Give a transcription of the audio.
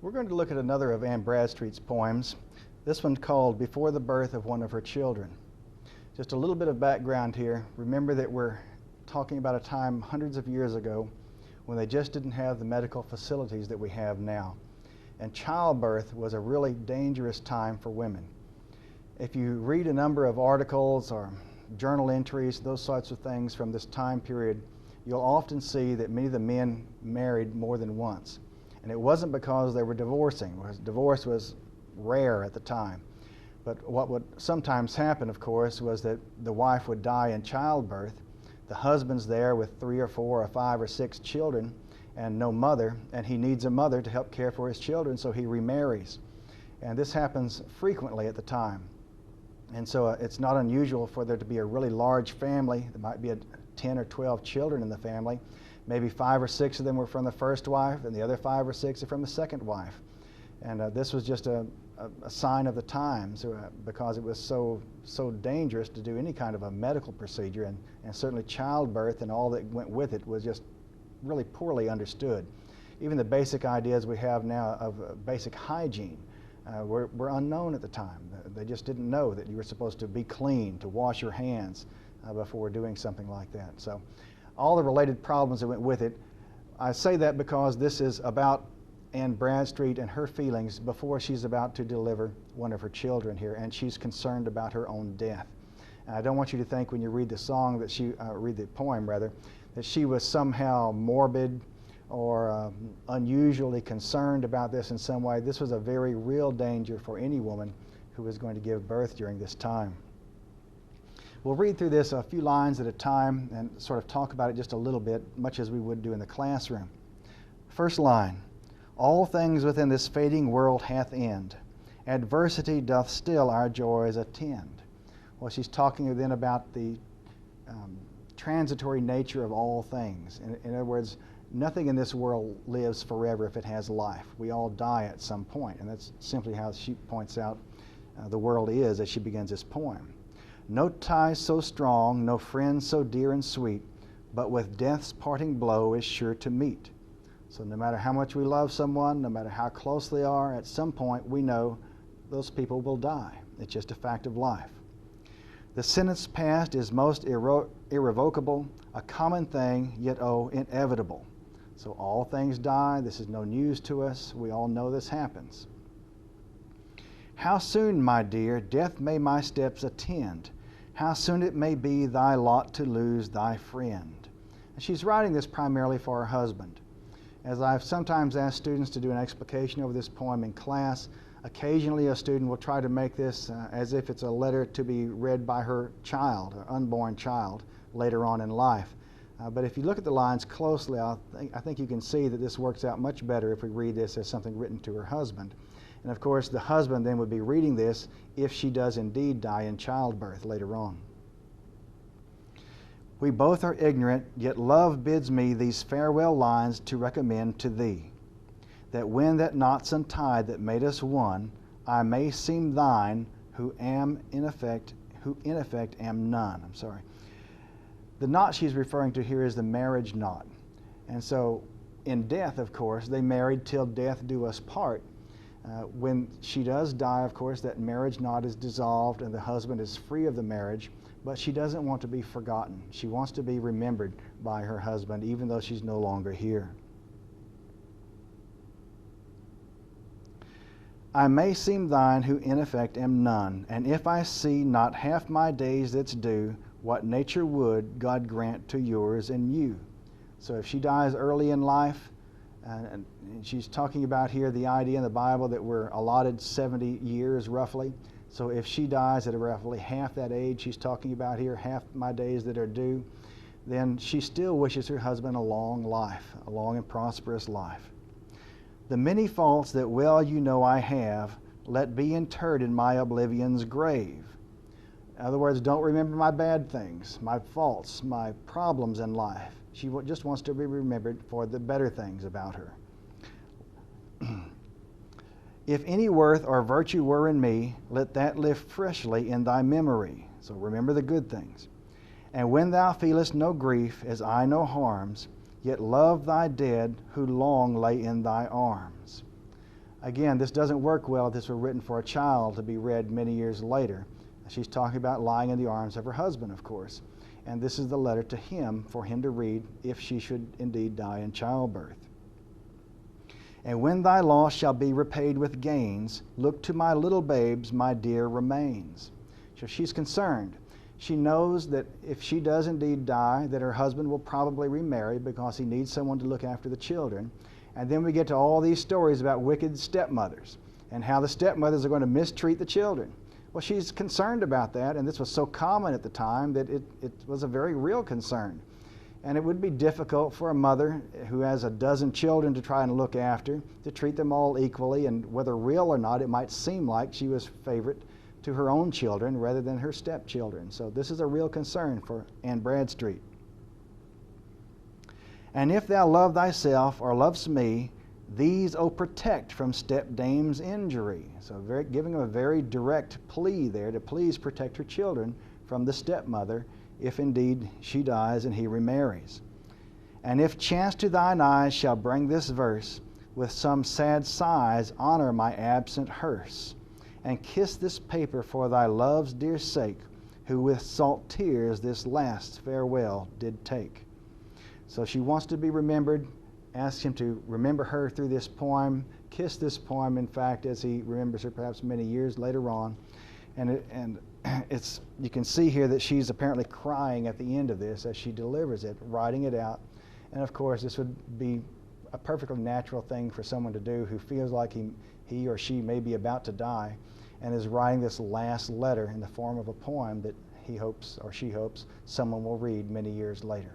We're going to look at another of Anne Bradstreet's poems, this one called Before the Birth of One of Her Children. Just a little bit of background here. Remember that we're talking about a time hundreds of years ago when they just didn't have the medical facilities that we have now. And childbirth was a really dangerous time for women. If you read a number of articles or journal entries, those sorts of things from this time period, you'll often see that many of the men married more than once. And it wasn't because they were divorcing. Divorce was rare at the time. But what would sometimes happen, of course, was that the wife would die in childbirth. The husband's there with 3 or 4 or 5 or 6 children and no mother, and he needs a mother to help care for his children, so he remarries. And this happens frequently at the time. And so it's not unusual for there to be a really large family. There might be 10 or 12 children in the family. Maybe 5 or 6 of them were from the first wife, and the other 5 or 6 are from the second wife. And this was just a sign of the times because it was so dangerous to do any kind of a medical procedure, and certainly childbirth and all that went with it was just really poorly understood. Even the basic ideas we have now of basic hygiene were unknown at the time. They just didn't know that you were supposed to be clean, to wash your hands before doing something like that. So all the related problems that went with it. I say that because this is about Anne Bradstreet and her feelings before she's about to deliver one of her children here, and she's concerned about her own death. And I don't want you to think when you read the song that read the poem rather, that she was somehow morbid or unusually concerned about this in some way. This was a very real danger for any woman who was going to give birth during this time. We'll read through this a few lines at a time and sort of talk about it just a little bit, much as we would do in the classroom. First line, all things within this fading world hath end. Adversity doth still our joys attend. Well, she's talking then about the transitory nature of all things. In other words, nothing in this world lives forever if it has life. We all die at some point, and that's simply how she points out the world is as she begins this poem. No tie so strong, no friend so dear and sweet, but with death's parting blow is sure to meet. So no matter how much we love someone, no matter how close they are, at some point we know those people will die. It's just a fact of life. The sentence passed is most irrevocable, a common thing, yet inevitable. So all things die. This is no news to us. We all know this happens. How soon, my dear, death may my steps attend. How soon it may be thy lot to lose thy friend. And she's writing this primarily for her husband. As I've sometimes asked students to do an explication over this poem in class, occasionally a student will try to make this as if it's a letter to be read by her child, her unborn child, later on in life. But if you look at the lines closely, I think you can see that this works out much better if we read this as something written to her husband. And of course, the husband then would be reading this if she does indeed die in childbirth later on. We both are ignorant, yet love bids me these farewell lines to recommend to thee, that when that knot's untied that made us one, I may seem thine, who in effect am none. The knot she's referring to here is the marriage knot. And so in death, of course, they married till death do us part. When she does die, of course, that marriage knot is dissolved and the husband is free of the marriage, but she doesn't want to be forgotten. She wants to be remembered by her husband, even though she's no longer here. I may seem thine who in effect am none, and if I see not half my days that's due, what nature would, God grant to yours and you. So if she dies early in life, and she's talking about here the idea in the Bible that we're allotted 70 years roughly. So if she dies at roughly half that age she's talking about here, half my days that are due, then she still wishes her husband a long life, a long and prosperous life. The many faults that well you know I have, let be interred in my oblivion's grave. In other words, don't remember my bad things, my faults, my problems in life. She just wants to be remembered for the better things about her. If any worth or virtue were in me, let that live freshly in thy memory. So remember the good things. And when thou feelest no grief, as I no harms, yet love thy dead who long lay in thy arms. Again, this doesn't work well if this were written for a child to be read many years later. She's talking about lying in the arms of her husband, of course. And this is the letter to him for him to read if she should indeed die in childbirth. And when thy loss shall be repaid with gains, look to my little babes, my dear remains. So she's concerned. She knows that if she does indeed die, that her husband will probably remarry because he needs someone to look after the children. And then we get to all these stories about wicked stepmothers and how the stepmothers are going to mistreat the children. Well, she's concerned about that, and this was so common at the time that it was a very real concern. And it would be difficult for a mother who has a dozen children to try and look after to treat them all equally, and whether real or not, it might seem like she was favorite to her own children rather than her stepchildren. So this is a real concern for Anne Bradstreet. And if thou love thyself or loves me, these, O protect from stepdame's injury. So giving a very direct plea there to please protect her children from the stepmother if indeed she dies and he remarries. And if chance to thine eyes shall bring this verse, with some sad sighs honor my absent hearse, and kiss this paper for thy love's dear sake, who with salt tears this last farewell did take. So she wants to be remembered, asks him to remember her through this poem, kiss this poem, in fact, as he remembers her perhaps many years later on. And you can see here that she's apparently crying at the end of this as she delivers it, writing it out. And of course, this would be a perfectly natural thing for someone to do who feels like he or she may be about to die and is writing this last letter in the form of a poem that he hopes or she hopes someone will read many years later.